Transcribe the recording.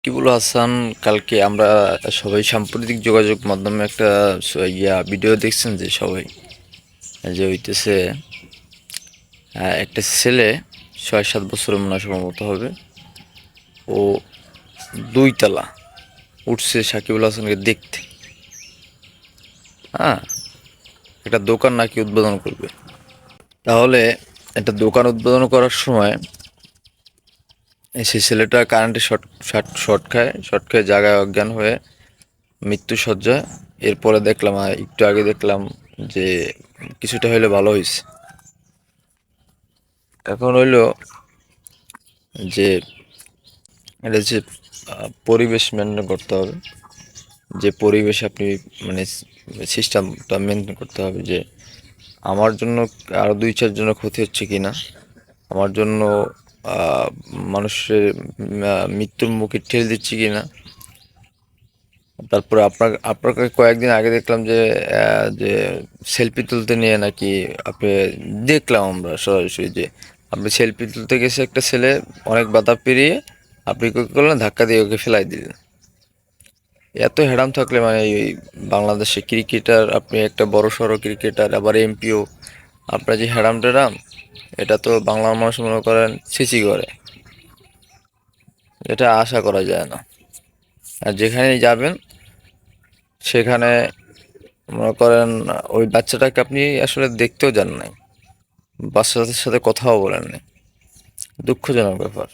সাকিবুল হাসান, কালকে আমরা সবাই সাম্প্রতিক যোগাযোগ মাধ্যমে একটা ভিডিও দেখছেন যে সবাই যে হইতেছে একটা ছেলে 6-7 বছরের মনে হয় সম্ভবত হবে। ও 2 তলা উঠছে সাকিবুল হাসানকে দেখতে। হ্যাঁ, একটা দোকান নাকি উদ্বোধন করবে। তাহলে একটা দোকান উদ্বোধন করার সময় সেই ছেলেটা কারেন্টে শর্ট খায় জায়গায় অজ্ঞান হয়ে মৃত্যু সজ্জা। এরপরে দেখলাম একটু আগে দেখলাম যে কিছুটা হইলে ভালো হয়েছে। এখন হইলো যে এটা যে পরিবেশ মেনটেন করতে হবে। যে পরিবেশ আপনি মানে সিস্টেমটা মেনটেন করতে হবে যে আমার জন্য আরো 2-4 জনের ক্ষতি হচ্ছে কিনা, আমার জন্য আহ, মানুষের মৃত্যুর মুখে ঠেলে দিচ্ছে কিনা। তারপরে আপনাকে কয়েকদিন আগে দেখলাম যে সেলফি তুলতে নিয়ে নাকি আপনি, দেখলাম আমরা সরাসরি যে আপনি সেলফি তুলতে গেছে একটা ছেলে, অনেক বাধা পেরিয়ে আপনি কি করলেন, ধাক্কা দিয়ে ওকে ফেলাই দিলেন। এত হ্যাডাম থাকলে মানে এই বাংলাদেশে ক্রিকেটার, আপনি একটা বড় সড়ো ক্রিকেটার আবার এমপিও, আপনার যে হ্যাডাম ট্যাডাম, এটা তো বাংলার মানুষ মনে করেন ছিচি করে, এটা আশা করা যায় না। আর যেখানেই যাবেন সেখানে মনে করেন ওই বাচ্চাটাকে আপনি আসলে দেখতেও যান নাই, বাচ্চাদের সাথে কথাও বলেন নাই। দুঃখজনক ব্যাপার।